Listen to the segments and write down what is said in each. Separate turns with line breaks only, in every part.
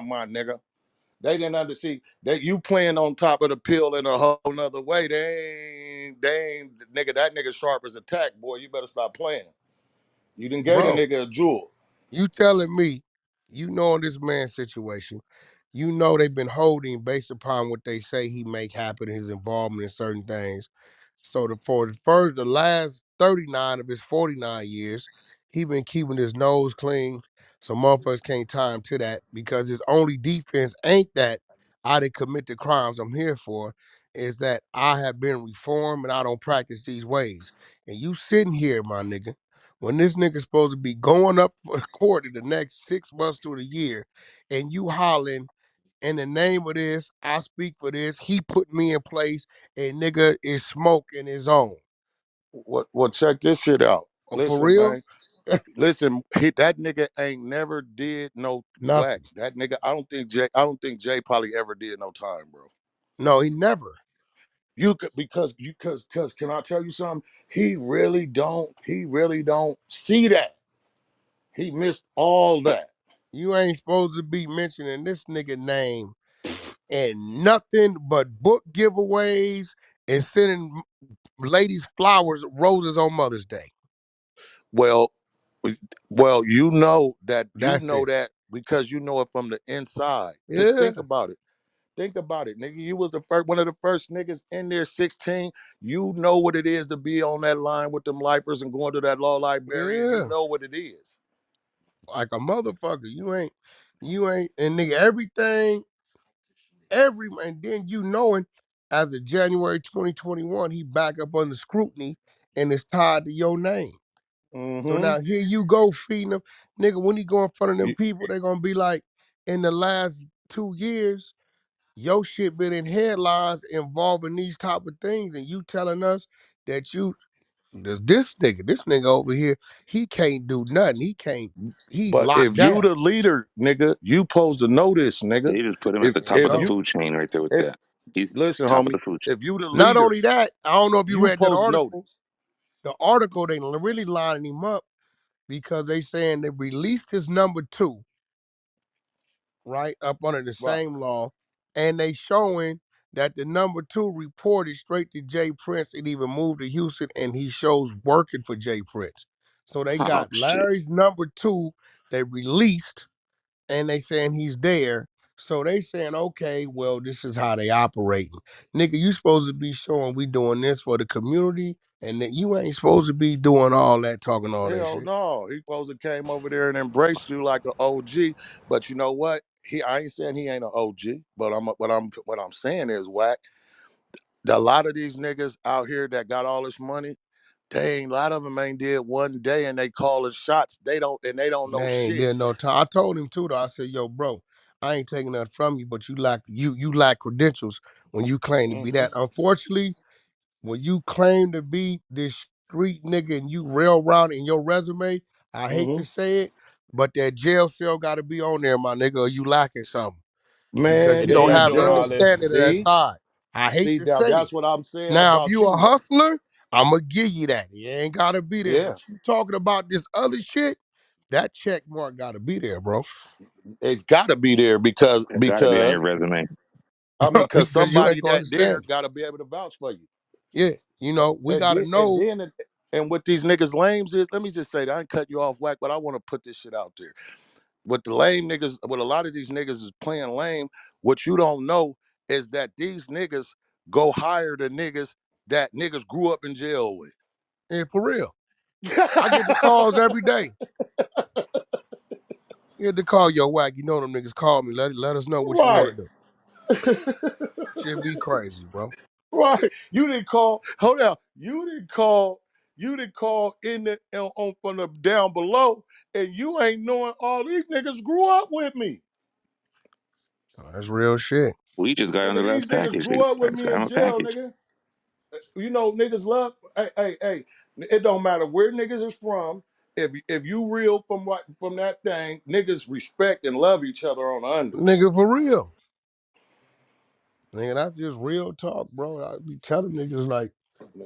my nigga. They didn't understand that you playing on top of the pill in a whole nother way. They ain't, nigga. That nigga sharp as a tack, boy. You better stop playing. You didn't gave the
Bro,
nigga a jewel.
you telling me, you know in this man's situation, you know they've been holding based upon what they say he make happen, his involvement in certain things. So the last 39 of his 49 years, he been keeping his nose clean. So motherfuckers can't tie him to that because his only defense ain't that I didn't commit the crimes I'm here for, is that I have been reformed and I don't practice these ways. And you sitting here, my nigga, when this nigga's supposed to be going up for the court in the next 6 months to the year, and you hollering in the name of this, I speak for this. He put me in place, and nigga is smoking his own.
Well, check this shit out.
Oh, for
Listen,
real?
man. Listen, that nigga ain't never did no whack.
Nothing.
That nigga, I don't think Jay probably ever did no time, bro.
No, he never.
You could because can I tell you something? He really don't see that. He missed all that.
You ain't supposed to be mentioning this nigga name and nothing but book giveaways and sending ladies flowers, roses on Mother's Day.
Well, well,
That's it.
because you know it from the inside. Just
Yeah,
think about it. Think about it, nigga. You was the first one of the first niggas in there, 16. You know what it is to be on that line with them lifers and going to that law librarian. You
yeah.
know what it is.
Like a motherfucker. You ain't, and nigga, and then you knowing as of January 2021, he back up under scrutiny and it's tied to your name. So
Mm-hmm.
now here you go feeding them. Nigga, when he go in front of them
You,
people, they gonna be like, in the last 2 years, your shit been in headlines involving these type of things, and you telling us that this nigga over here, he can't do nothing. He
but
locked
if you
down.
the leader, nigga, you supposed to know this, nigga.
They just put him at
If
the top of
if
the
No.
you
food chain right there with
if
that. He's
listen,
top of
homie,
the food chain.
if you the
Not
leader,
only that, I don't know if you
you
read that
supposed to know
article.
this.
The article, they really lining him up because they saying they released his number two, right, up under the
Right.
same law, and they showing that the number two reported straight to Jay Prince and even moved to Houston, and he shows working for Jay Prince. So they
Oh
got
shit.
Larry's number two, they released, and they saying he's there. So they saying, okay, well, this is how they operating. Nigga, you supposed to be showing we doing this for the community, and that you ain't supposed to be doing all that, talking all that
Hell
shit.
no. He supposed to came over there and embraced you like an OG. But you know what? I ain't saying he ain't an OG, but what I'm saying is, Wack, a lot of these niggas out here that got all this money, they ain't a lot of them ain't did one day and they calling shots. They don't know
They ain't
shit.
did no time. I told him too though. I said, yo, bro, I ain't taking nothing from you, but you lack credentials when you claim to be
Mm-hmm.
that. Unfortunately, when you claim to be this street nigga and you rail round in your resume, I hate
Mm-hmm.
to say it, but that jail cell gotta be on there, my nigga, or you lacking something. Because
Man,
you
They
don't
ain't
have
doing all this.
understanding of that
see?
side. I hate
See,
to
now
say it.
that's what I'm saying
Now, if
about
you a
you.
hustler, I'ma give you that. You ain't gotta be there.
Yeah.
But you talking about this other shit, that check mark gotta be there, bro.
It's gotta be there because
It's got to be on your
because
resume.
I mean, because
Because you
somebody
ain't gonna
that there
understand.
got to be able to vouch for you.
Yeah, we
And
gotta
then, and
know.
then, and what these niggas lames is, let me just say that I ain't cut you off, Whack, but I want to put this shit out there. What the lame niggas, what a lot of these niggas is playing lame. What you don't know is that these niggas go hire the niggas that niggas grew up in jail with.
Yeah, for real. I get the calls every day. Get the call, yo, Wack. You know them niggas call me. Let us know what you
Right.
want to do. Shit be crazy, bro.
Right. You didn't call. Hold on. You didn't call. You didn't call in the on from the down below, and you ain't knowing all these niggas grew up with me.
Oh, that's real shit.
We just got on
Nigga,
the
these
last
niggas
package.
grew up
I
with
just
me
got
in
him a
jail,
package.
nigga. You know, niggas love. Hey, hey, hey. It don't matter where niggas is from. If you real from that thing, niggas respect and love each other on the under.
Nigga, for real. Nigga, that's just real talk, bro. I be telling niggas like,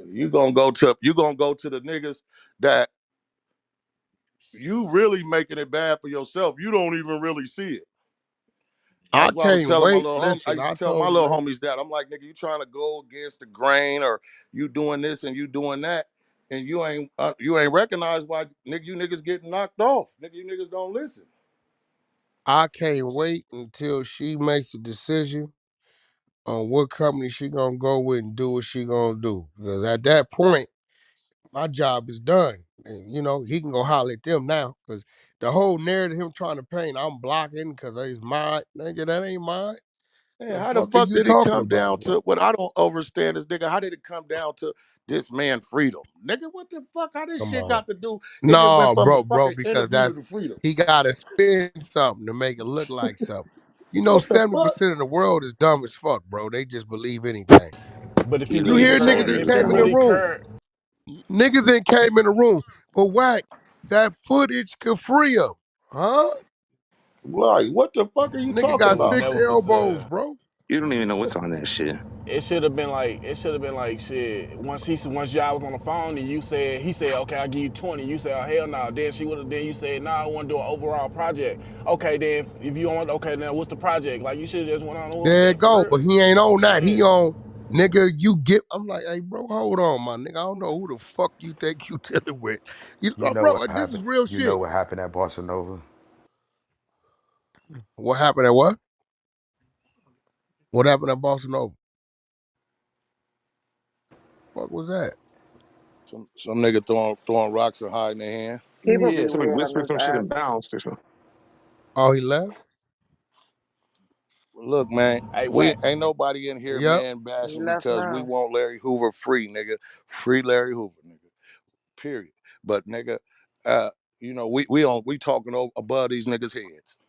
You gonna go to the niggas that you really making it bad for yourself. You don't even really see it.
I
That's why I was
can't
telling my
wait.
little home. I
Listen,
used to
I
tell my
told
little
man,
homies that I'm like, nigga, you trying to go against the grain, or you doing this and you doing that, and you ain't recognized why nigga you niggas getting knocked off. Nigga, you niggas don't listen.
I can't wait until she makes a decision on what company she gonna go with and do what she gonna do. Because at that point, my job is done. And you know, he can go holler at them now. Because the whole narrative him trying to paint, I'm blocking because it's mine. Nigga, that ain't mine.
Man,
The
how the
fuck is
fuck
you
did it
talking
come
about,
down
bro?
to what I don't understand is nigga, how did it come down to this man freedom? Nigga, what the fuck? How this
Come
shit
on.
got to do? Nigga went
No,
from a
bro,
fucking
because
interview
that's
to freedom.
he gotta spin something to make it look like something. You know,
What the fuck?
70% of the world is dumb as fuck, bro. They just believe anything.
But if he
You
really
hear
That's
niggas
cared,
that
if he
came in the
understandable.
really
room.
cared,
Niggas that came in the room. But Wack, that footage could free him. Huh?
Like, what the fuck are you
Nigga
talking
it
got
was
about?
6
never for
elbows,
sale.
bro.
You don't even know what's on that shit.
It should have been like shit. Once y'all was on the phone and he said okay I'll give you 20. You said oh hell no. Then you said nah I want to do an overall project. Okay then if you want okay then what's the project? Like you should just went on and was
There it
that for
go.
real.
But he ain't on that. He
Shit.
on nigga, you get I'm like, hey bro, hold on, my nigga. I don't know who the fuck you think you dealing with. You
You know
bro,
what
this is
happened.
real
You know
shit.
what happened at Barcelona.
What happened at what? What happened at Boston Open? Fuck was that?
Some nigga throwing rocks and hiding their hand.
Yeah,
People
yeah,
be
somebody
weird on
whispered
this
some shit
app.
and bounced or something.
Oh, he left?
Look, man,
Hey
we
Wack.
ain't nobody in here,
Yep.
man,
He
bashing
left
because we
now.
want Larry Hoover free, nigga. Free Larry Hoover, nigga. Period. But nigga, uh, we talking above these niggas' heads.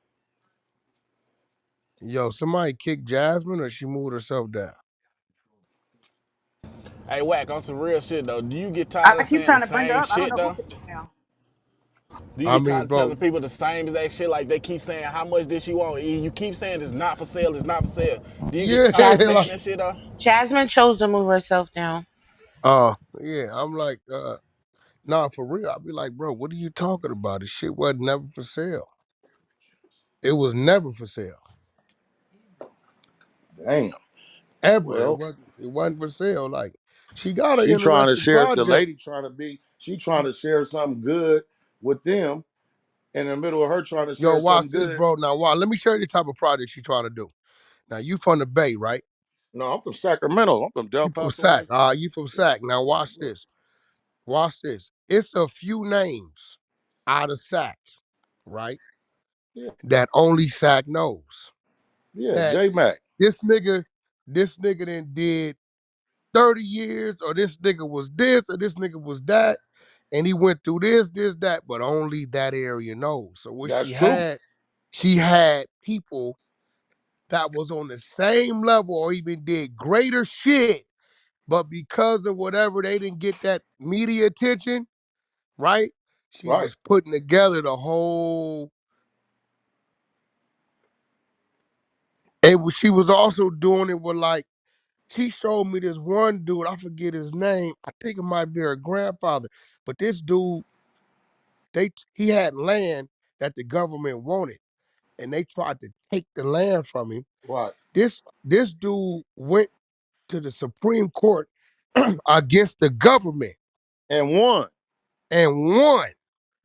Yo, somebody kicked Jasmine or she moved herself down.
Hey Wack on some real shit though. Do you get tired
I
of
keep
saying the
trying to bring her
same
up. I don't
shit
know who
though?
kicked her down.
Do you
I
get
mean,
tired of
bro,
telling people the same exact shit? Like they keep saying, how much did she want? You keep saying it's not for sale, it's not for sale. Do you get
yeah,
tired of
Jasmine,
saying
like,
that shit though?
Jasmine chose to move herself down.
yeah, I'm like, nah, for real. I'll be like, bro, what are you talking about? This shit wasn't never for sale. It was never for sale.
Damn.
Ever.
Well,
It wasn't for sale. Like, she got an
she trying to
interesting
share the
project.
lady she trying to share something good with them in the middle of her trying to
Yo,
share
watch
something
this,
good.
bro. Now, watch. Let me show you the type of project she trying to do. Now, you from the Bay, right?
No, I'm from Sacramento. I'm from Del
You from
Paso
Sac.
Heights.
You from Sac. Now, watch this. Watch this. It's a few names out of Sac, right?
Yeah,
That only Sac knows.
yeah,
That
J Mac.
this nigga, this nigga then did 30 years, or this nigga was this, or this nigga was that, and he went through this, that, but only that area knows. So what
That's true.
she had people that was on the same level or even did greater shit, but because of whatever they didn't get that media attention, right? She
Right.
was putting together the whole. She was also doing it with like she showed me this one dude. I forget his name. I think it might be her grandfather. But this dude, he had land that the government wanted, and they tried to take the land from him.
Right.
This dude went to the Supreme Court against the government
And won
and won.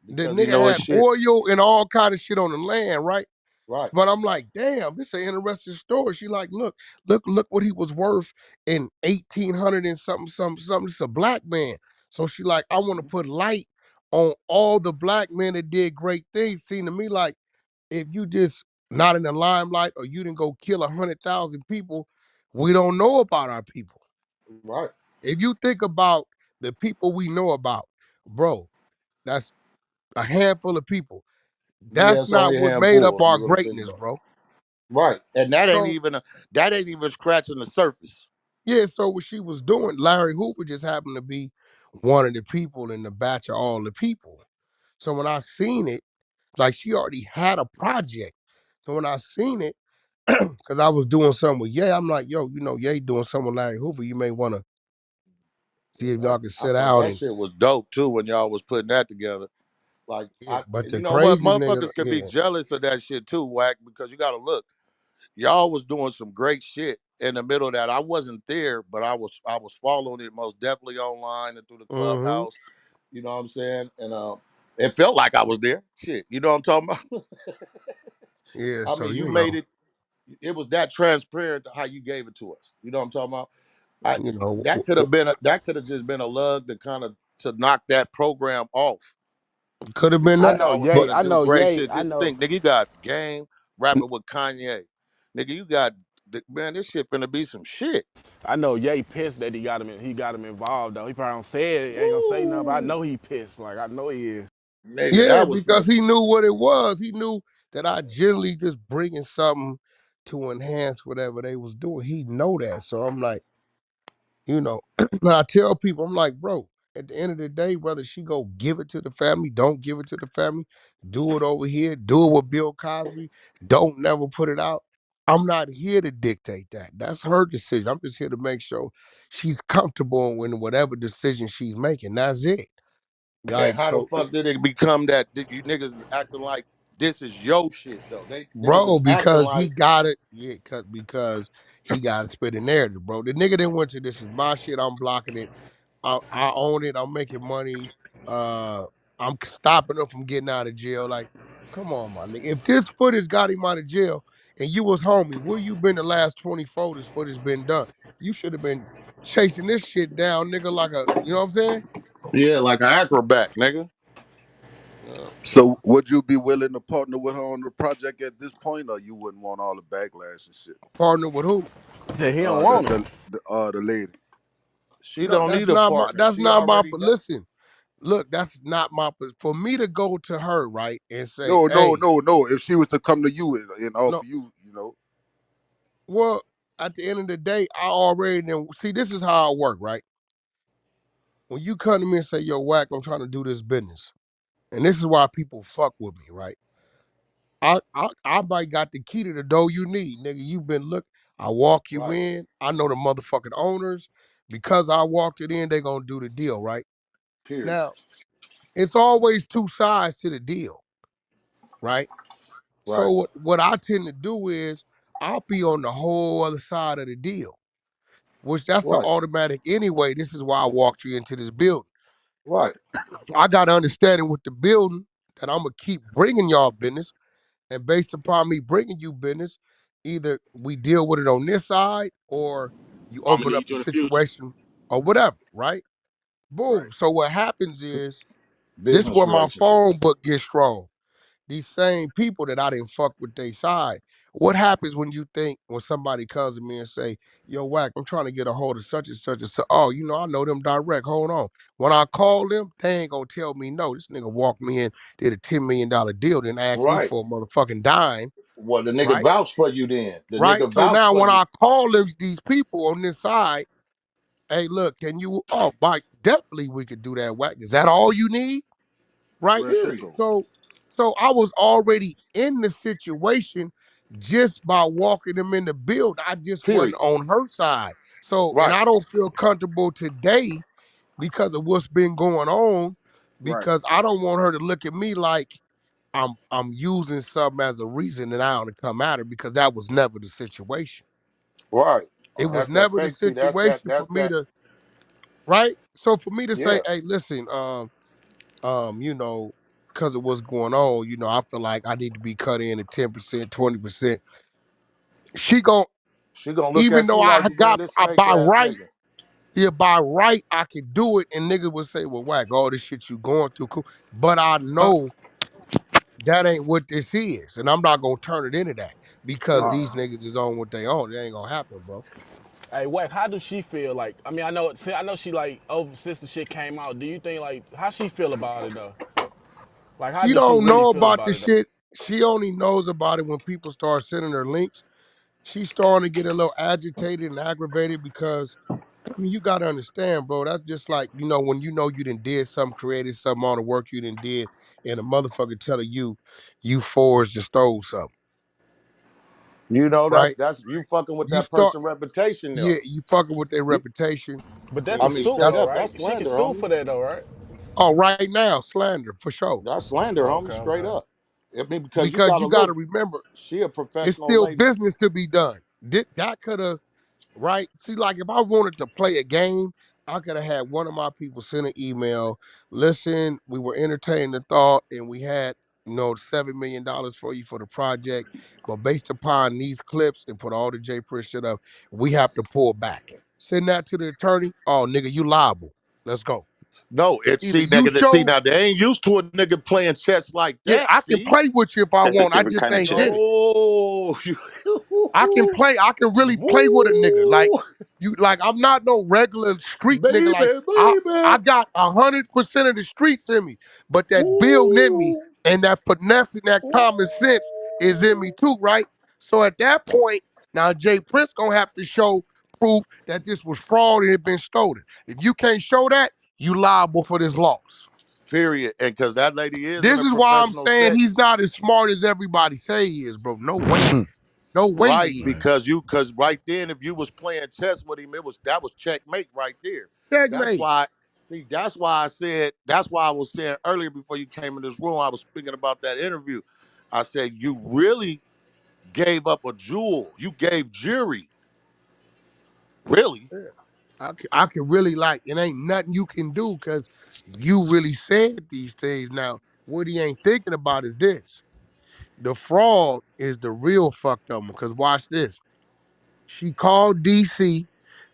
The
because he
nigga
know his
had
shit.
oil and all kind of shit on the land, right?
Right.
But I'm like, damn, this is an interesting story. She like, look what he was worth in 1800 and something. It's a black man. So she like, I want to
Mhm.
put light on all the black men that did great things. Seem to me like if you just not in the limelight or you didn't go kill 100,000 people, we don't know about our people.
Right.
If you think about the people we know about, bro, that's a handful of people.
Yeah,
That's
it's
not
only a
what made
handful
up
if you
our
really think
greatness,
about
bro.
it. Right. And
So
that ain't even scratching the surface.
yeah, so what she was doing, Larry Hoover just happened to be one of the people in the batch of all the people. So when I seen it, like she already had a project. So when I seen it, because I was doing something with Ye, I'm like, yo, Ye doing something with Larry Hoover. You may want to see if
Yeah,
y'all can
I
sit
thought
down
that
and
shit was dope too when y'all was putting that together. Like
yeah. But
you
the
know what,
crazy nigga,
motherfuckers could be
yeah,
jealous of that shit too, Wack, because you got to look. y'all was doing some great shit in the middle of that. I wasn't there, but I was following it most definitely online and through the
Mm-hmm.
clubhouse. You know what I'm saying? And it felt like I was there. Shit, you know what I'm talking about?
Yeah,
I
so
mean,
you
you made
know,
it. It was that transparent to how you gave it to us. You know what I'm talking about? I
you know,
that could have just been a lug to kind of to knock that program off.
could have been
I
that,
know
Y'all was
Ye.
but
finna
I
do
know
great
Ye.
shit.
I
Just
know.
think, nigga, you got Game rapping with Kanye. Nigga, you got man, this shit finna be some shit.
I know Ye pissed that he got him. He got him involved though. He probably don't say it. Ain't gonna say nothing. But I
Woo!
know he pissed. Like I know he is.
Nigga,
yeah,
that was finna
because he knew what it was. He knew that I generally just bringing something to enhance whatever they was doing. He know that, so I'm like, you know, but I tell people, I'm like, bro, at the end of the day, whether she go give it to the family, don't give it to the family, do it over here, do it with Bill Cosby, don't never put it out. I'm not here to dictate that. That's her decision. I'm just here to make sure she's comfortable in whatever decision she's making. That's it.
and
Like,
how the
so,
fuck did it become that you niggas is acting like this is your shit though? They niggas
bro,
is acting
because he
like
got it. Yeah, because he got to spit a narrative, bro. The nigga that went to this is my shit. I'm blocking it. I own it. I'm making money. Uh, I'm stopping him from getting out of jail. Like, come on, my nigga. If this footage got him out of jail and you was homie, where you been the last 24 this footage been done? You should have been chasing this shit down, nigga, like a, you know what I'm saying?
yeah, like an acrobat, nigga.
Uh,
So would you be willing to partner with her on the project at this point, or you wouldn't want all the backlash and shit?
partner with who?
He said he don't
Uh, the
want it.
the the lady.
She
No,
don't need a partner.
that's
She
not my,
already got.
listen, look, that's not my, for me to go to her, right, and say,
No, no,
hey,
no, no. If she was to come to you and
no,
offer you, you know,
well, at the end of the day, I already know. See, this is how I work, right? When you come to me and say, yo, Wack, I'm trying to do this business, and this is why people fuck with me, right? I might got the key to the door you need, nigga. You've been look. I walk you
Right.
in. I know the motherfucking owners. Because I walked it in, they gonna do the deal, right?
Period.
Now, it's always two sides to the deal, right? So
Right.
what I tend to do is I'll be on the whole other side of the deal, which that's an
Right.
automatic anyway. This is why I walked you into this building.
Right.
I got to understanding with the building that I'm gonna keep bringing y'all business, and based upon me bringing you business, either we deal with it on this side or you
I'm gonna
open up
need
a
you in the future.
situation or whatever, right?
Right.
Boom. So what happens is this
Business
where my
relationship.
phone book gets strong. These same people that I didn't fuck with they side. What happens when you think when somebody comes to me and say, yo, Wack, I'm trying to get a hold of such and such and such. Oh, I know them direct. Hold on. When I call them, they ain't gonna tell me no. This nigga walked me in, did a $10 million deal, then asked me
Right.
for a motherfucking dime,
Well, the nigga
right?
vouched for you then. The
Right.
nigga
So
vouched
now
for
when
you.
I call these people on this side, hey, look, can you Mike, definitely we could do that, Wack. Is that all you need? Right?
real shit
Period.
though.
So I was already in the situation just by walking them in the build. I just wasn't
Period.
on her side. So, and
Right.
I don't feel comfortable today because of what's been going on,
Right,
because I don't want her to look at me like I'm using something as a reason that I want to come at her, because that was never the situation.
Right.
It
right.
was
That's that
never the
fake. See, that's that.
situation for
That's
me
that.
to, right? So for me to say,
Yeah.
hey, listen, because of what's going on, I feel like I need to be cut in at 10%, 20%. She gon'
She gonna look
even
at
though
you like, man, this
I
snake
by
ass
right,
nigga.
yeah, by right, I can do it. And niggas would say, well, Wack, all this shit you going through, cool. But I know that ain't what this is. And I'm not gonna turn it into that because
Right.
these niggas is on what they own. It ain't gonna happen, bro.
Hey, Wack, how does she feel? Like, I mean, I know she like over since the shit came out. Do you think like how she feel about it though? Like, how
She
does she
don't
really
know
feel
about
about
the
it though?
shit. She only knows about it when people start sending her links. She's starting to get a little agitated and aggravated because I mean, you gotta understand, bro. That's just like, when you done did something, created something on the work you done did, and a motherfucker telling you forged or stole something,
You know,
right?
that's you fucking with
You
that
start,
person reputation
yeah,
though.
you fucking with their
You,
reputation.
But that's
I
a
mean,
And
suit
straight
that's
though,
up,
right?
that's
She can
slander,
sue
homie.
for that though, right?
oh, right now, slander for sure.
That's slander,
Oh,
homie.
okay,
Straight
okay.
up. I mean, because you
because
gotta
you got to
look,
remember,
she a
it's
professional
still
lady.
business to be done. That could have, right? See, like if I wanted to play a game, I could have had one of my people send an email. Listen, we were entertaining the thought, and we had $7 million for you for the project, but based upon these clips and put all the J Prince shit up, we have to pull back. Send that to the attorney. Oh, nigga, you liable. Let's go.
No, it's
Either
see,
you
nigga. See
show,
now, they ain't used to a nigga playing chess like
yeah,
that.
I can
See,
play with you if I
That's a
want. I
different
just
kind of
ain't
check.
did it.
no,
I can play. I can really play with a nigga. Like
woo,
you, like I'm not no regular street nigga. Like
baby,
I
baby,
got 100% of the streets in me, but that build in me
woo,
and that finesse and that common sense is in me too, right? So at that point, now Jay Prince gonna have to show proof that this was fraud and it been stolen. If you can't show that, you liable for this loss.
period. And because that lady is in
This
a
is why I'm
professional
saying he's
setting.
not as smart as everybody say he is, bro. No way. No way
Right,
he is.
because right then, if you was playing chess with him, that was checkmate right there. That's
Checkmate.
why. See, that's why I said. That's why I was saying earlier before you came in this room. I was speaking about that interview. I said you really gave up a jewel. You gave jury, really.
I can really like it ain't nothing you can do because you really said these things. Now, what he ain't thinking about is this. The fraud is the real fucked up one. Cause watch this. She called DC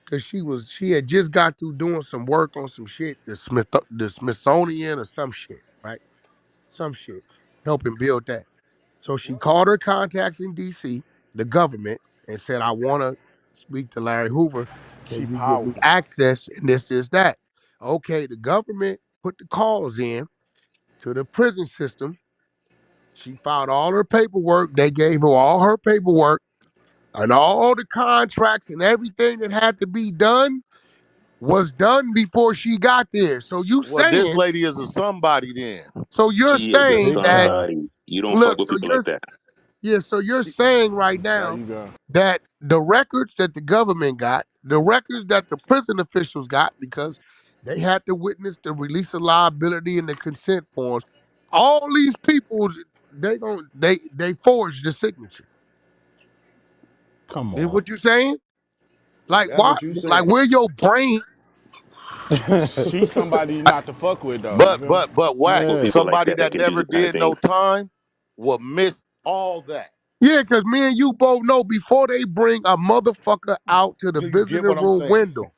because she had just got through doing some work on some shit, the Smithsonian or some shit, right? Some shit. Helping build that. So she called her contacts in DC, the government, and said, I want to speak to Larry Hoover.
She
Can you give me
powerful.
access? And this, that. Okay, the government put the calls in to the prison system. She filed all her paperwork. They gave her all her paperwork and all the contracts and everything that had to be done was done before she got there.
Well, this lady is a somebody then.
So you're
She is a
saying
Big
that,
time.
somebody. You don't fuck
look,
with
so
people like
you're
that.
Yeah, so you're
She,
saying right
There
now
you go.
that the records that the government got, the records that the prison officials got, because they had to witness the release of liability and the consent forms, all these people they forged the signature.
Come
Is
on.
what you saying? Like
that's
why?
what you
Like
saying.
where your brain?
She's somebody not to fuck with though. You
But
feel me?
but but
You
whack
fuck with
Yeah.
people like
somebody
that that
that
can do
never
this kind of
did no
things.
time will miss all that.
Yeah, because me and you both know before they bring a motherfucker out to the
Do you get
visiting
what I'm
room
saying?
window.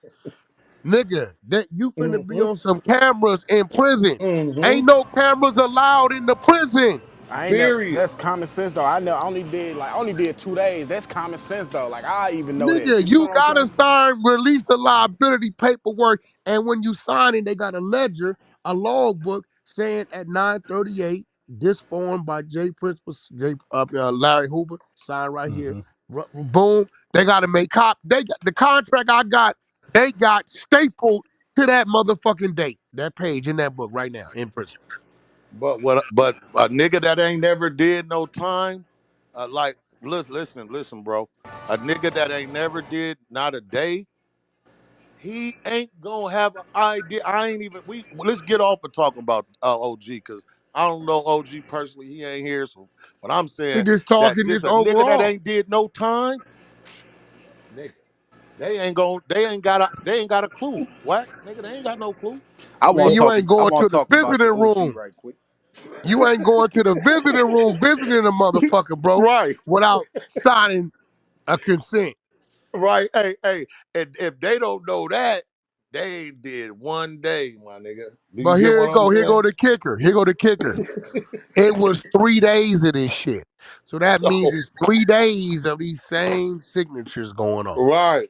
Nigga, that you finna be
Mm-hmm.
on some cameras in prison.
Mm-hmm.
Ain't no cameras allowed in the prison.
I ain't never.
Period.
That's common sense though. I only did like I only did 2 days. That's common sense though. Like I even know that.
Nigga,
You feel
you
what I'm
gotta
saying?
sign release of liability paperwork. And when you sign it, they got a ledger, a logbook saying at 9:38, this form by J. Prince was Larry Hoover, signed right here. Boom. They gotta make cop. They got the contract I got, they got stapled to that motherfucking date. That page in that book right now in prison.
But a nigga that ain't never did no time, like listen, bro. A nigga that ain't never did not a day, he ain't gonna have an idea. I ain't even let's get off of talking about OG because I don't know OG personally. He ain't here, so but I'm
We
saying
just
that
talking
just
this
a nigga that
overall.
ain't did no time, nigga. They ain't got a clue. What? Nigga, they ain't got no clue.
Man, you ain't
I
going
want
to
to
the
talk about the
visiting
OG
room.
right quick.
You ain't going to the visiting room visiting a motherfucker, bro,
Right.
without signing a consent.
Right. Hey. And if they don't know that, they ain't did one day, my nigga. Do you
But
get
here
what
it
I'm
go. Here go
saying?
the kicker. Here go the kicker. It was 3 days of this shit. So that means
So
it's 3 days of these same signatures going on.
right.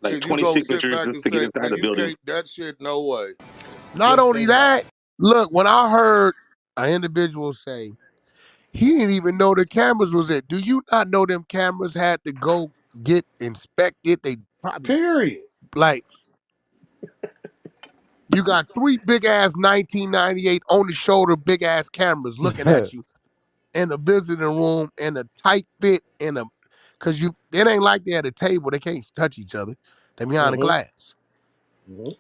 Like
And you
20
go sit
signatures
back
just
and
to get
say,
inside
man,
the
you
building.
can't that shit, no way.
Not
Just
only
think about
that, look, when I heard an individual say he didn't even know the cameras was there. Do you not know them cameras had to go get inspected? They
it.
probably
Period.
like you got three big ass 1998 on the shoulder big ass cameras looking at you in a visiting room in a tight fit in a cause you it ain't like they at a table, they can't touch each other. They behind the
Mm-hmm.
glass.
Mm-hmm.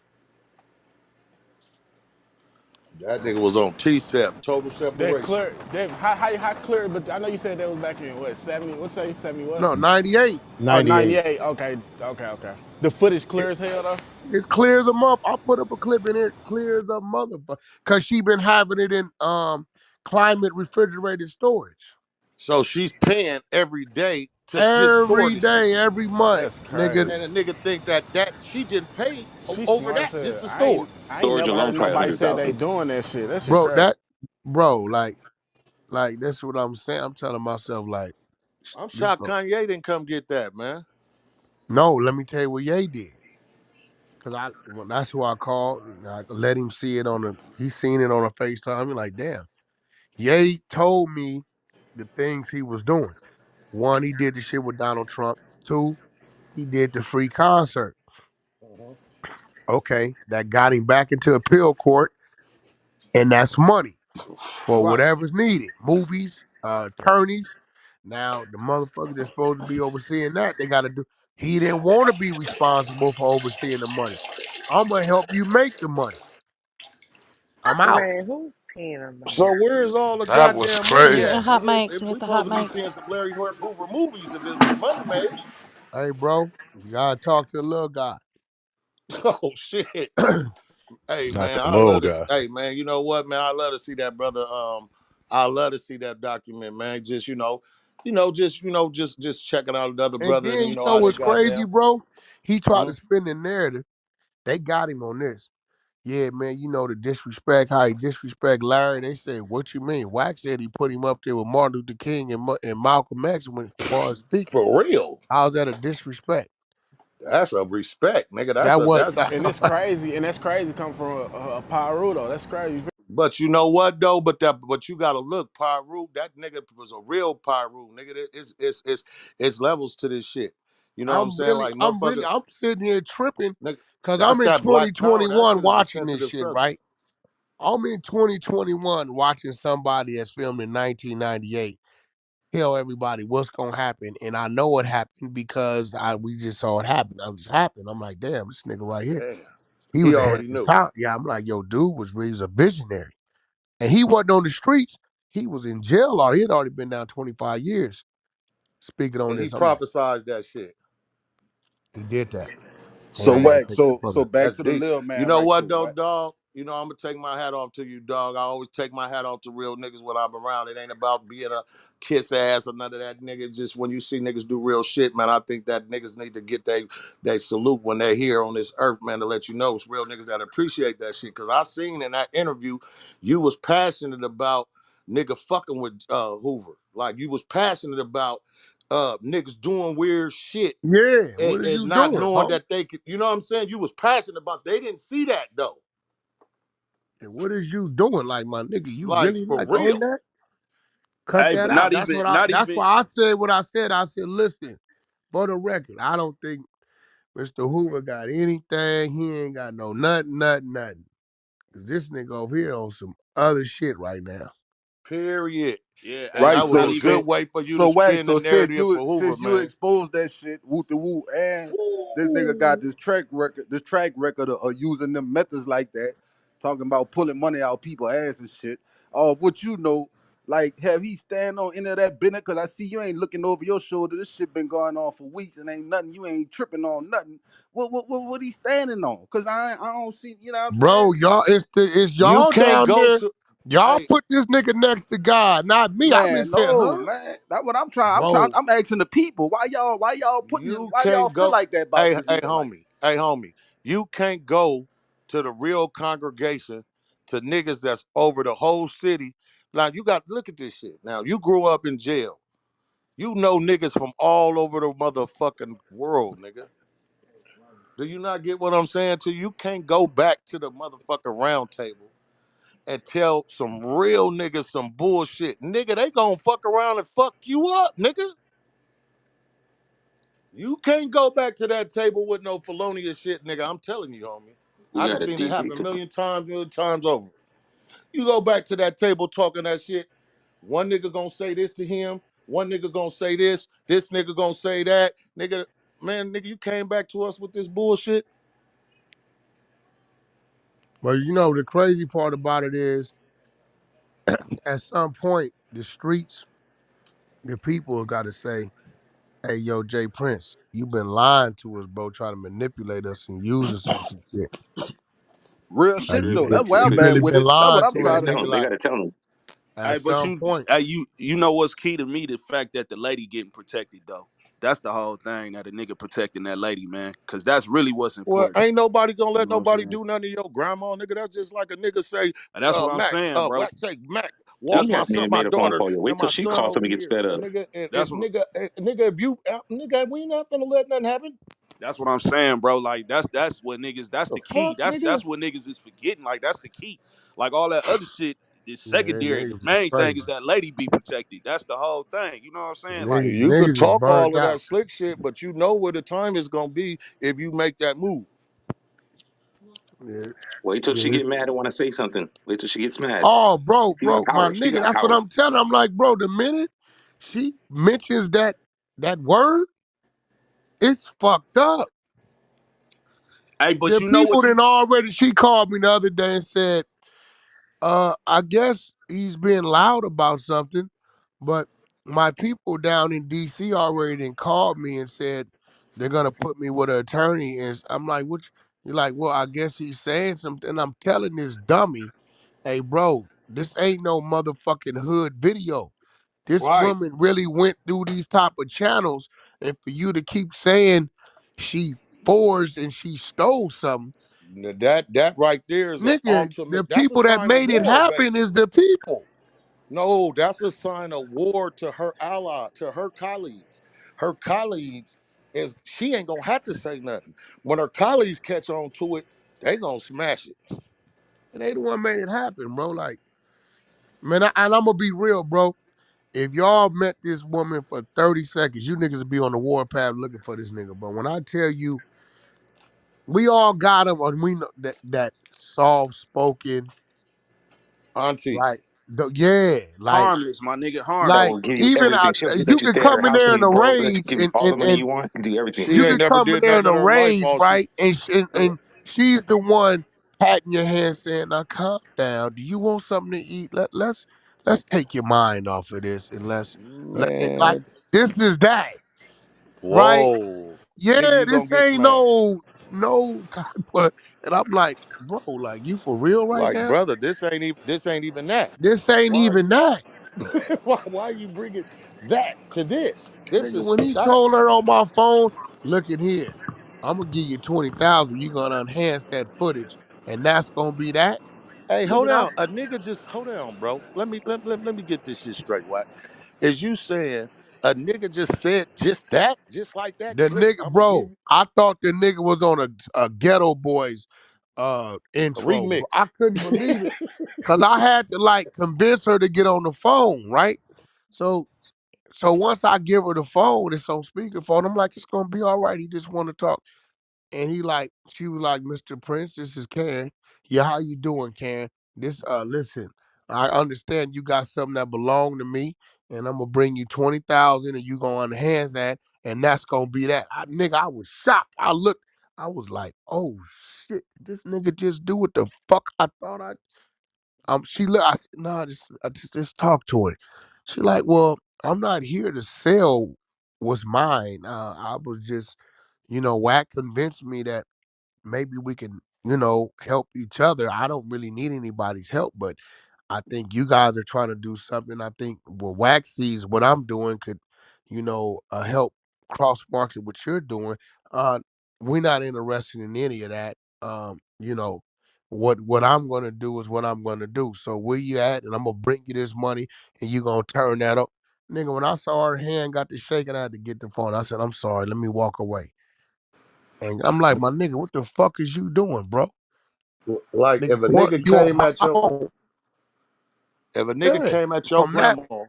That nigga was on T-Sep, total
That
separation.
clear. That how clear? But I know you said that was back in what 70? What say 70 what?
No, 98.
Oh,
98.
98. Okay, okay, okay. The footage
It,
clear as hell though.
it's clear as a month. I put up a clip in here, clear as a motherfucker. Cause she been having it in climate refrigerated storage.
So she's paying every day to just store
Every
the shit.
day, every month,
That's crazy.
nigga.
And a nigga think that she didn't pay
She
over
smart
that
as
just
hell.
to
I ain't
store.
I ain't
Storage
never
alone
heard
probably
nobody say they
100,000.
doing that shit. That shit
Bro,
crazy.
like that's what I'm saying. I'm telling myself, like,
I'm
this
shocked
bro.
Kanye didn't come get that, man.
No, let me tell you what Ye did. Well, that's who I called. And I let him see it he seen it on a FaceTime. He like, damn. Ye told me the things he was doing. One, he did the shit with Donald Trump. Two, he did the free concert.
Mhm.
Okay, that got him back into appeal court, and that's money for
Right.
whatever's needed. Movies, attorneys. Now the motherfucker that's supposed to be overseeing that, they gotta do. He didn't want to be responsible for overseeing the money. I'm gonna help you make the money. I'm out.
Man, who's peeing on
So
my
where is all the
That was
goddamn money
Mute
crazy.
the
at,
hot
nigga?
mics.
If
Mute
we
the hot
supposed to be seeing
mics.
some Larry Hoover movies if it was money made.
Hey, bro, you gotta talk to the little guy.
Oh shit. Hey
Not
man,
the
I
little
love this.
guy.
Hey man, you know what, man? I love to see that brother. I love to see that document, man. Just just checking out the other
And
brothers and
then
you
you
know
know
how they
what's
got
crazy,
down.
bro? He tried to
Mhm.
spin the narrative. They got him on this. Yeah, man, you know the disrespect, how he disrespect Larry. They said, what you mean? Wack said he put him up there with Martin Luther King and Malcolm X when far as speaking.
For real.
How's that a disrespect?
That's a respect, nigga.
That was
That's
And it's crazy. And that's crazy coming from a Pyru though. That's crazy.
but you know what though? But you gotta look, Pyru, that nigga was a real Pyru, nigga. It's levels to this shit. You know what I'm saying? Like motherfucker,
I'm sitting here tripping
nigga,
because I'm
that's
in
that black power. That
2021
shit is a
watching this
sensitive
shit,
subject.
right? I'm in 2021 watching somebody that's filmed in 1998 tell everybody what's gonna happen, and I know it happened because we just saw it happen. I was happen. I'm like, damn, this nigga right here,
Damn.
he
He
was ahead
already
of his
knew.
time. Yeah, I'm like, yo, dude was a visionary, and he wasn't on the streets. He was in jail, or he had already been down 25 years. Speaking on
And he
this, I'm like,
prophesized that shit.
he did that, and
So
I gotta
Man,
Wack,
take that from
so
him.
back
that's
to the
deep.
little
You
man
know
right
what
quick,
though,
Wack.
dog? You know, I'm gonna take my hat off to you, dog. I always take my hat off to real niggas when I'm around. It ain't about being a kiss ass or none of that, nigga. Just when you see niggas do real shit, man, I think that niggas need to get they salute when they're here on this earth, man, to let you know it's real niggas that appreciate that shit. Cause I seen in that interview you was passionate about nigga fucking with Hoover. Like you was passionate about niggas doing weird shit
Yeah,
and,
what are
and
you
not
doing,
knowing
homie?
that they could, you know what I'm saying? You was passionate about they didn't see that though.
And what is you doing, like my nigga? You
Like
really
for
like on
real.
that? Cut
Hey,
that
but
out.
not
That's
even.
why I said what I said. I said, listen, for the record, I don't think Mr. Hoover got anything. He ain't got no nothing, nothing, nothing. Cause this nigga over here on some other shit right now.
Period.
Yeah,
And
hey,
that was
so
a
so
good way for you to
so Wack,
spin the
so
narrative for Hoover,
since you
man.
exposed that shit, woo the woo, and this nigga got
Ooh.
this track record of using them methods like that, talking about pulling money out people ass and shit. What you know, like have he stand on any of that business? Cause I see you ain't looking over your shoulder. This shit been going on for weeks and ain't nothing. You ain't tripping on nothing. What he standing on? Cause I don't see. You know what I'm saying?
Bro, y'all, it's
You
y'all
can't
down
go
there.
to
Y'all
hey,
put this nigga next to God, not me. I'm
Man,
just saying,
no,
huh?
man. That's what I'm trying.
Bro,
I'm asking the people.
you
Why y'all
can't
feel
go.
like that about
Hey,
this nigga? Like,
hey, homie. You can't go to the real congregation to niggas that's over the whole city. Like you got look at this shit. Now you grew up in jail. You know niggas from all over the motherfucking world, nigga. Do you not get what I'm saying to you? You can't go back to the motherfucking round table and tell some real niggas some bullshit. Nigga, they gonna fuck around and fuck you up, nigga. You can't go back to that table with no felonious shit, nigga. I'm telling you, homie. I
You
done
got a
seen it
deep
happen
reason.
a million times over. You go back to that table talking that shit, one nigga gonna say this to him, one nigga gonna say this nigga gonna say that. Nigga, man, nigga, you came back to us with this bullshit.
But the crazy part about it is, at some point, the streets, the people got to say, "Hey, yo, Jay Prince, you been lying to us, bro, trying to manipulate us and use us on some shit.
Real
Like
shit
Yeah,
you,
though.
you,
That's why
but
you
I'm mad
really
with
been
it. That's what
lying
I'm
They
to a
gotta
trying to
tell
see.
nigga.
him. They
Like
gotta tell him.
at
Hey, but
some
you,
point,
you know what's key to me? The fact that the lady getting protected though. That's the whole thing. That a nigga protecting that lady, man. Cause that's really what's
Well,
important.
ain't nobody gonna
You
let
know what I'm
nobody
saying?
do nothing to your grandma, nigga. That's just like a nigga say,
And that's what I'm
Mac,
saying, bro.
Wack say, Mac,
That's
walk
He
what
my
I'm.
hasn't
son,
even
my
made a phone
daughter,
call yet. Wait
and
till
my
she
son
calls him
over
and gets
here,
fed up.
nigga. And
That's
if
what.
nigga, if you, nigga, we not gonna let nothing happen.
That's what I'm saying, bro. Like that's what niggas. That's
The
the key.
fuck, nigga.
That's what niggas is forgetting. Like that's the key. Like all that other shit is
yeah,
secondary. The
niggas is
main thing
crazy.
is that lady be protected. That's the whole thing. You know what I'm saying? Like
You could
Niggas is
talk
burnt
all of
out.
that slick shit, but you know where the time is gonna be if you make that move.
Yeah,
Wait till
yeah.
she get mad and want to say something. Wait till she gets mad.
Oh, bro,
She got
my
power. She
nigga,
got
that's what
power.
I'm telling. I'm like, bro, the minute she mentions that word, it's fucked up.
hey, but
The
you know
people
what you
then already. She called me the other day and said, I guess he's being loud about something, but my people down in DC already then called me and said they're gonna put me with an attorney. And I'm like, what? You're like, well, I guess he's saying something. And I'm telling this dummy, hey, bro, this ain't no motherfucking hood video. This
Right.
woman really went through these type of channels, and for you to keep saying she forged and she stole something,
That right there is a
nigga, the
ultimate. That's a
people that
sign of
made it
war,
happen is the
basically.
people.
No, that's a sign of war to her ally, to her colleagues. Her colleagues is she ain't gonna have to say nothing. When her colleagues catch on to it, they gonna smash it.
And they the one made it happen, bro. Like, man, and I'm gonna be real, bro. If y'all met this woman for 30 seconds, you niggas would be on the warpath looking for this nigga. But when I tell you, we all got him, and we know that soft spoken,
Auntie.
like, yeah,
harmless, my nigga,
That
like
will
harmless.
give you
even
everything. She'll just let
you
you
can
stay at
come
her
in
house
there
when
in
you
a
broke. Let you
rage
give you all the money you
and
want. You can do everything.
She
you
ain't
can
never
come in
did
there in
nothing
a
in her life,
rage,
bossy.
right? And she's the one patting your hand, saying, "Now calm down. Do you want something to eat? Let's take your mind off of this and like
Man,
this is that, right?
whoa. Nigga,
Yeah,
you gonna
this
get
ain't
smashed.
no type of." And I'm like, bro, like you for real right
Like,
now?
brother, this ain't even that.
This ain't
Why
even that.
why you bringing that to this? This
Nigga,
is
when he
that.
told her on my phone, look at here, I'm gonna give you 20,000. You gonna enhance that footage, and that's gonna be that.
Hey, hold
Nigga,
on. A nigga just hold on, bro. Let me get this shit straight, Wack. Is you saying a nigga just said just that? Just like that?
the
Click,
nigga,
I'm gonna give
bro,
you
I thought the nigga was on a Ghetto Boys
a
intro, bro.
remix.
I couldn't believe it because I had to like convince her to get on the phone, right? So once I give her the phone, it's on speakerphone. I'm like, it's gonna be all right. He just want to talk. And she was like, Mr. Prince, this is Karen. Yeah, how you doing, Karen? Listen, I understand you got something that belong to me, and I'm gonna bring you 20,000, and you gonna enhance that, and that's gonna be that. Nigga, I was shocked. I was like, oh shit, this nigga just do what the fuck I thought I. She look. I said, nah, just talk to her. She like, well, I'm not here to sell what's mine. I was just, Wack convinced me that maybe we can, help each other. I don't really need anybody's help, but I think you guys are trying to do something. I think what Wax sees what I'm doing could, help cross market what you're doing. Uh, we're not interested in any of that. What I'm gonna do is what I'm gonna do. So where you at? And I'm gonna bring you this money, and you gonna turn that up. Nigga, when I saw her hand got to shaking, I had to get the phone. I said, I'm sorry, let me walk away. And I'm like, my nigga, what the fuck is you doing, bro?
Like
Nigga,
if a nigga
you on
came
my
at your
phone.
if a nigga
Yeah.
came at your
From that
grandma,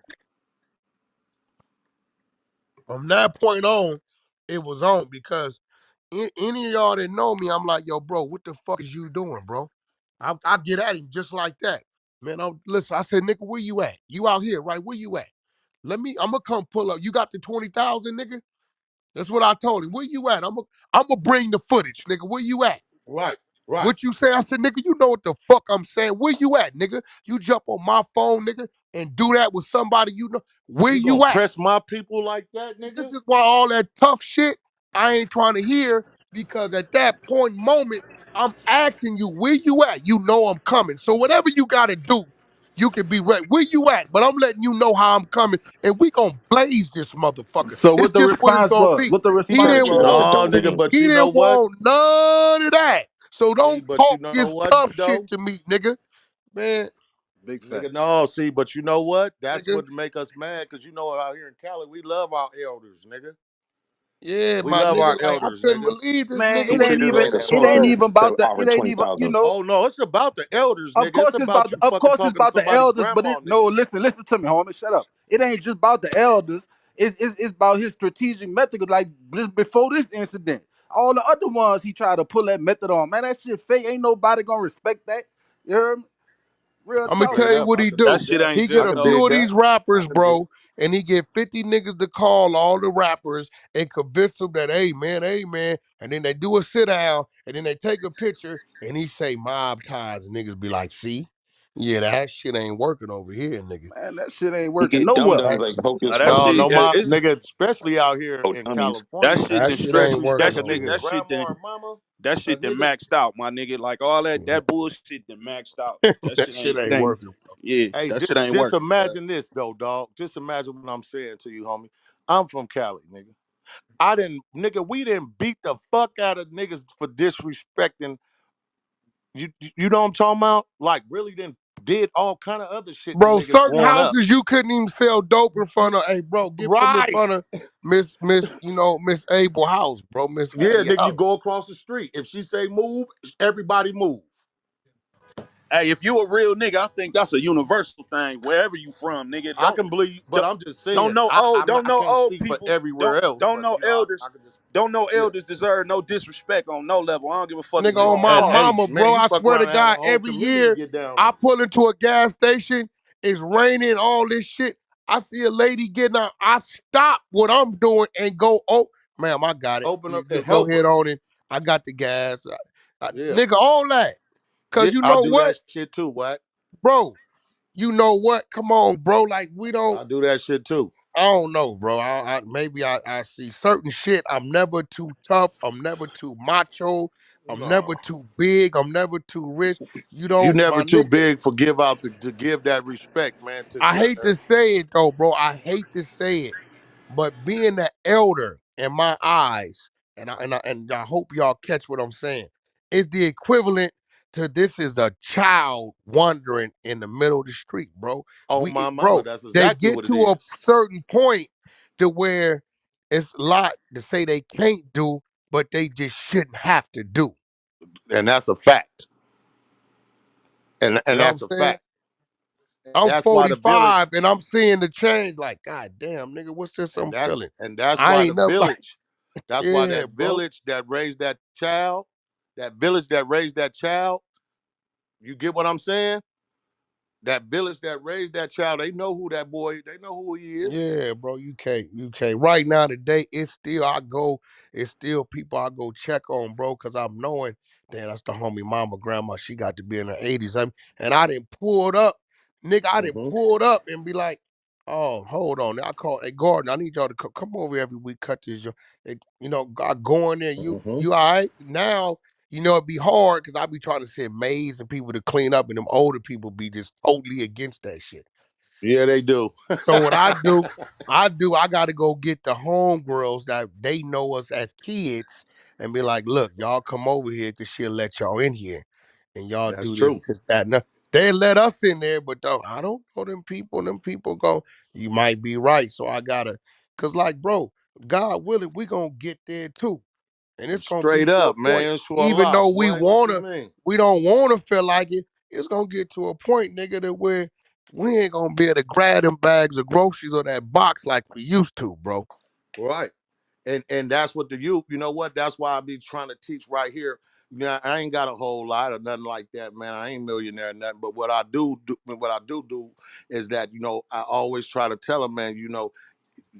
from that point on, it was on because any of y'all that know me, I'm like, yo, bro, what the fuck is you doing, bro? I get at him just like that. Man, listen, I said, nigga, where you at? You out here, right? Where you at? I'm gonna come pull up. You got the 20,000, nigga? That's what I told him. Where you at? I'm gonna bring the footage, nigga. Where you at?
right? Right.
What you say? I said, nigga, you know what the fuck I'm saying. Where you at, nigga? You jump on my phone, nigga, and do that with somebody you know. Where
You gonna
you at?
press my people like that,
This
nigga?
is why all that tough shit I ain't trying to hear, because at that point moment, I'm asking you where you at. You know I'm coming. So whatever you gotta do, you can be ready. Where you at? But I'm letting you know how I'm coming, and we gonna blaze this motherfucker.
So
It's
what the
just what it's
response
gonna
was?
be.
What the
He
He
trying to
response
didn't
treat us
was?
want
No,
no,
nigga,
adults.
but
he
you know
didn't
what?
want none of that. So
See,
don't
but you
talk
know
this
what
tough shit
though?
to me, nigga. Man,
Big
Nigga,
fact.
no, see, but you know what? That's
nigga.
what make us mad, cause you know out here in Cali, we love our elders, nigga.
Yeah,
We
my
love
nigga.
our
Like I
elders,
couldn't
nigga.
believe this
Man,
nigga
He
it
was
ain't
treated us
even
saying
as
that,
it ain't
slaves
bro.
even
till
about the
our
it ain't
twenty
even, you
thousand.
know.
Oh no, it's about the elders,
Of
nigga. It's
course it's
about
about
you
of
fucking
course it's
talking to
about the
somebody's
elders, but
grandma,
it no,
nigga.
listen to me, homie. Shut up. It ain't just about the elders. It's about his strategic method. Like just before this incident, all the other ones he tried to pull that method on. Man, that shit fake. Ain't nobody gonna respect that. You heard me? Real
I'm gonna
talk.
tell
Straight
you
up,
what
I
he
could
That
do.
dig
shit
that.
He
ain't
get
I
just
a
could
no.
few
dig
of
that.
these
I
rappers,
could dig.
bro, and he get 50 niggas to call all the rappers and convince them that, hey man, and then they do a sit down and then they take a picture and he say mob ties and niggas be like, see, yeah, that shit ain't working over here, nigga.
Man, that shit ain't
He
working
get dum
nowhere.
dums
That,
like hocus
That
No,
shit,
no,
pocus.
my
it's
nigga, especially out here
Oh,
in
dummies.
that
California,
shit.
that
The
shit
you
ain't
disrespect.
disrespect
working
a
over
nigga
here.
That shit.
grandma
Then
or mama,
that
a
shit then
nigga.
maxed out, my nigga. Like all that bullshit then maxed out. That
That
shit
shit
ain't. It
ain't
ain't.
working, bro.
Yeah,
Hey,
that shit
just
ain't
just
working.
imagine this though, dog. Just imagine what I'm saying to you, homie. I'm from Cali, nigga. I didn't, nigga. We didn't beat the fuck out of niggas for disrespecting. You know what I'm talking about? Like really, then did all kind of other shit to
Bro,
niggas
certain
growing up.
houses you couldn't even sell dope in front of. Hey, bro, get from in
Right.
front of Miss Abel house, bro, Miss
Yeah,
Hattie
nigga. You
house.
go across the street. If she say move, everybody move.
Hey, if you a real nigga, I think that's a universal thing. Wherever you from, nigga,
I can believe, but
don't
I'm just
don't
saying.
know
I
old
I'm not,
don't
I
know
can't
old
speak for
people.
everywhere else,
Don't
but
know
you know, I
elders.
can just
Don't know
yeah.
elders deserve no disrespect on no level. I don't give a fuck if
Nigga,
you
on
on
my
And
Mars.
hey,
mama,
man,
bro,
you
I
fuck
swear
around
to
and have a
God,
whole
every
community
year
get down
I
on
pull into a gas station, it's raining, all this shit. I see a lady getting out. I stop what I'm doing and go, oh, ma'am, I got
you.
it.
Open
You,
up and
you go
help
ahead
her.
on it. I got the gas.
Yeah,
Nigga, all that.
yeah,
Cause you
I
know
do that
what,
shit too. What?
bro? You know what? Come on, bro. Like we don't.
I do that shit too.
I don't know, bro. Maybe I see certain shit. I'm never too tough. I'm never too macho. I'm
No,
never too big. I'm never too rich. You
you
don't,
never
my
too
nigga.
big for give out to give that respect, man.
I hate to say it though, bro. I hate to say it, but being the elder in my eyes, and I hope y'all catch what I'm saying, is the equivalent to this is a child wandering in the middle of the street, bro.
on my mama,
Bro,
that's
they
exactly
get
what it
to a
is,
certain point to where it's a lot to say they can't do, but they just shouldn't have to do.
and that's a fact,
You
and
know what I'm
that's a
saying?
fact.
I'm
That's why the village,
45 and I'm seeing the change. Like, God damn, nigga, what's this I'm feeling?
and that's
I
why the
ain't never like,
village, that's why
yeah,
that
bro.
village that raised that child, that village that raised that child. You get what I'm saying? That village that raised that child, they know who that boy, they know who he is.
Yeah, bro, you can't. Right now, today, it's still people I go check on, bro, because I'm knowing, damn, that's the homie mama, grandma, she got to be in her 80s. And I didn't pulled up, nigga, I didn't
Hmm.
pulled up and be like, oh, hold on. I call, hey, Gordon, I need y'all to come over every week, cut this. I go in there,
Hmm.
you all right? Now, it'd be hard because I be trying to send maids and people to clean up, and them older people be just totally against that shit.
Yeah, they do.
So what I gotta go get the homegirls that they know us as kids and be like, look, y'all come over here because she'll let y'all in here. And y'all
That's
do this,
true.
this, that, and that. They let us in there, but though I don't know them people. Them people go, you might be right. So I gotta, cause like, bro, God willing, we gonna get there too. And it's gonna be
Straight
to a
up,
point,
man. Sure
even
Allah,
though
boy. What you mean?
we don't wanna feel like it, it's gonna get to a point, nigga, that where we ain't gonna be able to grab them bags of groceries or that box like we used to, bro.
Right. And that's what the youth, you know what? That's why I be trying to teach right here. I ain't got a whole lot or nothing like that, man. I ain't millionaire or nothing. But what I do is that, I always try to tell them, man,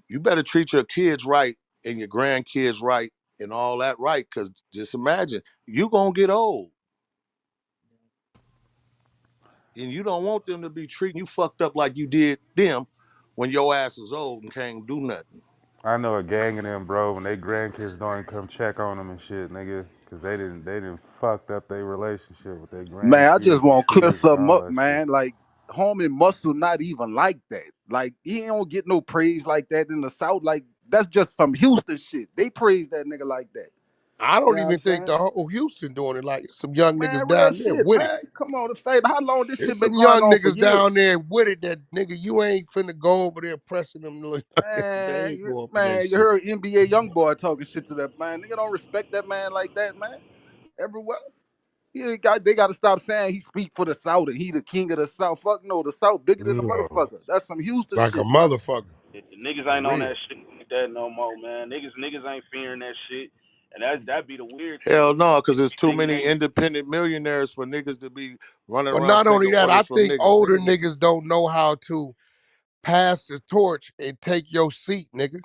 you better treat your kids right and your grandkids right and all that right. Cause just imagine, you gonna get old. and you don't want them to be treating you fucked up like you did them when your ass is old and can't do nothing.
I know a gang of them, bro. When they grandkids don't even come check on them and shit, nigga, because they didn't fucked up their relationship with their
Man, I just
grandkids and
want to clear
kids and
something
all
up,
that shit.
man. Like, homie Muscle not even like that. Like, he don't get no praise like that in the South. Like, that's just some Houston shit. They praise that nigga like that.
I
You
don't
know what I'm
even think
saying?
the whole Houston doing it. Like some young niggas
Man, real
down there
shit,
with it.
man. Come on, the fact. How long this
There's
shit been
some
going
young
on for
niggas
years?
down there with it that nigga, you ain't finna go over there pressing them little young niggas. They
Man,
ain't going for that
man, you
shit.
heard NBA young boy talking shit to that man. Nigga don't respect that man like that, man. Everywhere. They got to stop saying he speak for the South and he the king of the South. Fuck no, the South bigger than the
No,
motherfucker. That's some Houston
like a
shit, bro.
motherfucker,
The niggas
for
ain't on that
real.
shit like that no more, man. Niggas ain't fearing that shit, and that be the weird thing.
Hell no, because there's too
Niggas
many
ain't.
independent millionaires for niggas to be running
But
around
not only
taking
that, I
orders from
think
niggas.
older
Niggas is
niggas don't know how to pass the torch and take your seat, nigga.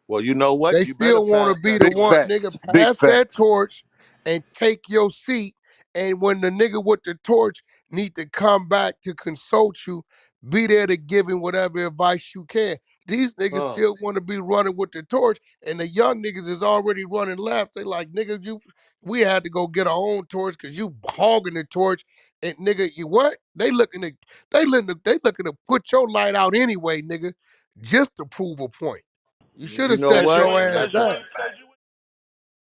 well, you know what?
They
You better
still want
pass
to be
that
the
Big
one,
torch.
nigga,
facts. Big
pass that
facts.
torch and take your seat. And when the nigga with the torch need to come back to consult you, be there to give him whatever advice you can. These niggas
Uh,
still want to be running with the torch, and the young niggas is already running left. They like, nigga, we had to go get our own torch because you hogging the torch. And nigga, you what? They looking to put your light out anyway, nigga, just to prove a point. You should
you
have
know
Cause
set
you
what?
your
ain't,
ass
cause you
That's
down.
ain't,